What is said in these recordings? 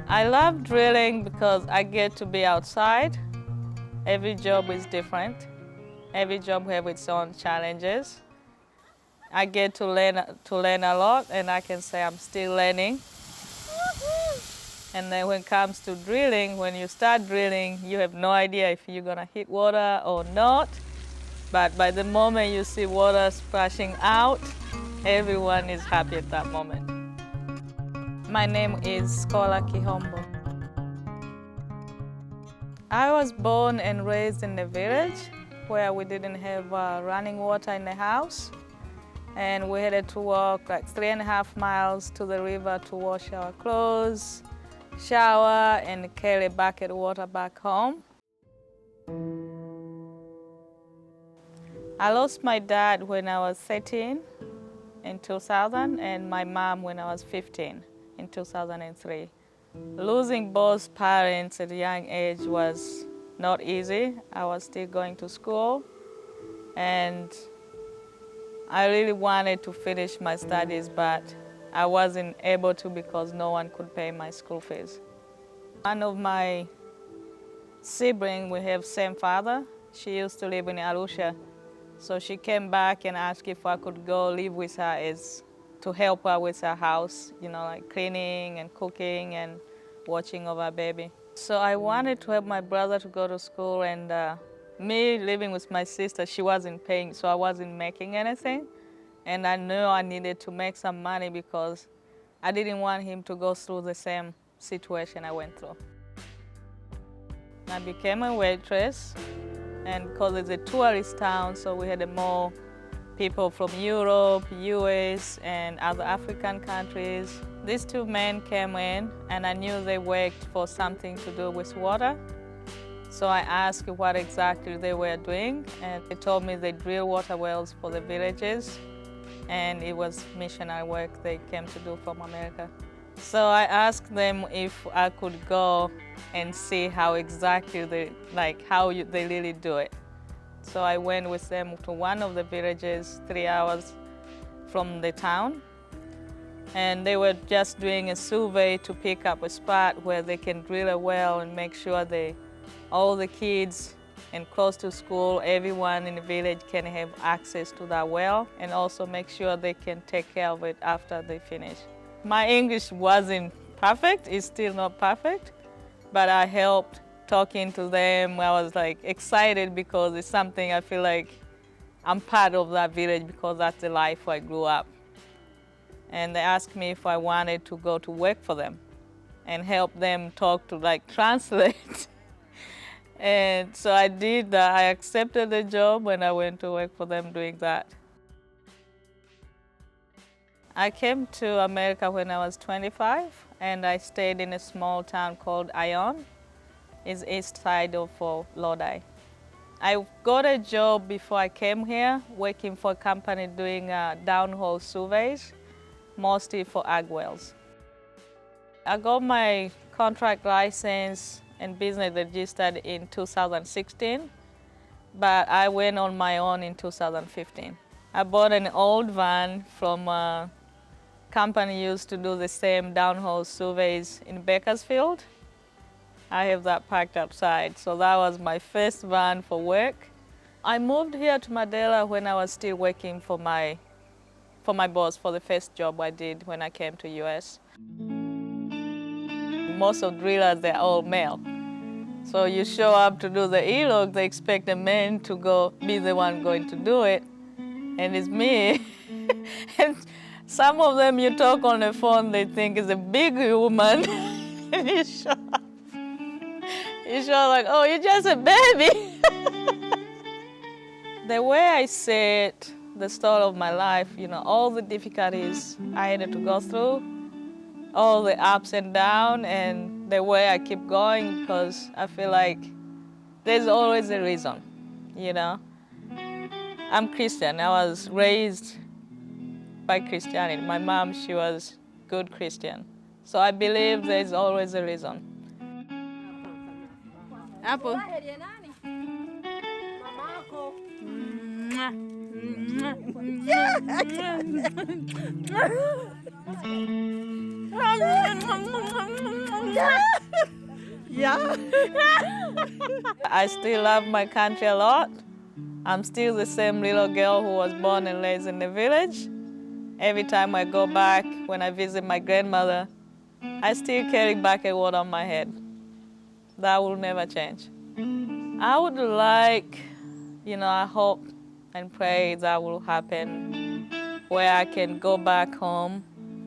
I love drilling because I get to be outside. Every job is different. Every job has its own challenges. I get to learn a lot, and I can say I'm still learning. And then when it comes to drilling, when you start drilling, you have no idea if you're gonna hit water or not. But by the moment you see water splashing out, everyone is happy at that moment. My name is Skola Kihombo. I was born and raised in the village where we didn't have running water in the house. And we had to walk like 3.5 miles to the river to wash our clothes, shower, and carry a bucket of water back home. I lost my dad when I was 13 in 2000 and my mom when I was 15 in 2003. Losing both parents at a young age was not easy. I was still going to school and I really wanted to finish my studies, but I wasn't able to because no one could pay my school fees. One of my siblings, we have same father. She used to live in Arusha. So she came back and asked if I could go live with her to help her with her house, like cleaning and cooking and watching over her baby. So I wanted to help my brother to go to school, and me living with my sister, she wasn't paying, so I wasn't making anything. And I knew I needed to make some money because I didn't want him to go through the same situation I went through. I became a waitress, and because it's a tourist town, so we had more people from Europe, US, and other African countries. These two men came in, and I knew they worked for something to do with water. So I asked what exactly they were doing, and they told me they drill water wells for the villages, and it was missionary work they came to do from America. So I asked them if I could go and see how exactly they really do it. So I went with them to one of the villages 3 hours from the town, and they were just doing a survey to pick up a spot where they can drill a well and make sure all the kids and close to school, everyone in the village can have access to that well, and also make sure they can take care of it after they finish. My English wasn't perfect, it's still not perfect, but I helped talking to them. I was excited because it's something I feel like I'm part of that village because that's the life I grew up. And they asked me if I wanted to go to work for them and help them talk to translate. And so I did that. I accepted the job when I went to work for them doing that. I came to America when I was 25, and I stayed in a small town called Ione. It's east side of Lodi. I got a job before I came here, working for a company doing downhole surveys, mostly for ag wells. I got my contract license and business registered in 2016, but I went on my own in 2015. I bought an old van from a company used to do the same downhole surveys in Bakersfield. I have that parked outside, so that was my first van for work. I moved here to Madela when I was still working for my boss for the first job I did when I came to US. Most of drillers, they're all male. So you show up to do the e-log, they expect a man to be the one going to do it, and it's me. And some of them you talk on the phone, they think it's a big woman. And you show up like, oh, you're just a baby. The way I see it, the story of my life, all the difficulties I had to go through, all the ups and downs, and the way I keep going, because I feel like there's always a reason, I'm Christian. I was raised by Christianity. My mom, she was good Christian. So I believe there's always a reason. Apple. Yeah. I still love my country a lot. I'm still the same little girl who was born and raised in the village. Every time I go back, when I visit my grandmother, I still carry back a word on my head. That will never change. I would like, I hope and pray that will happen, where I can go back home,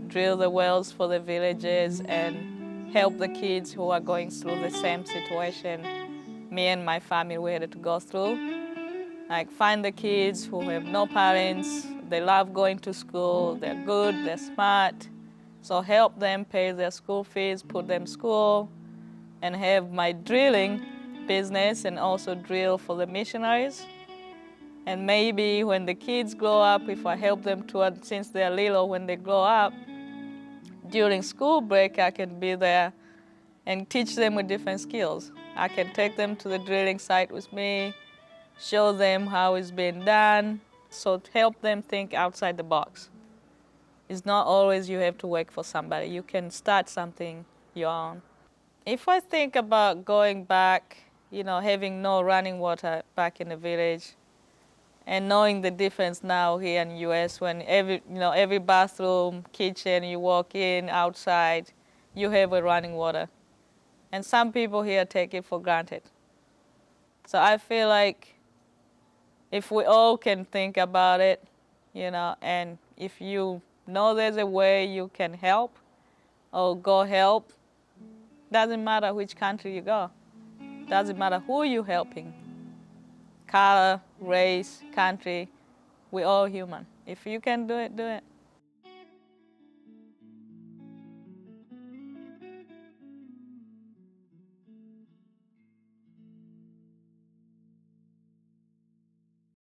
drill the wells for the villages, and help the kids who are going through the same situation me and my family were to go through. Like, find the kids who have no parents, they love going to school, they're good, they're smart. So help them pay their school fees, put them to school, and have my drilling business and also drill for the missionaries. And maybe when the kids grow up, if I help them since they're little, when they grow up, during school break, I can be there and teach them with different skills. I can take them to the drilling site with me, show them how it's been done, so help them think outside the box. It's not always you have to work for somebody. You can start something your own. If I think about going back, having no running water back in the village, and knowing the difference now here in the U.S. when every bathroom, kitchen you walk in, outside, you have a running water. And some people here take it for granted. So I feel like if we all can think about it, and if you know there's a way you can help or go help, doesn't matter which country you go. Doesn't matter who you're helping. Color, race, country, we're all human. If you can do it, do it.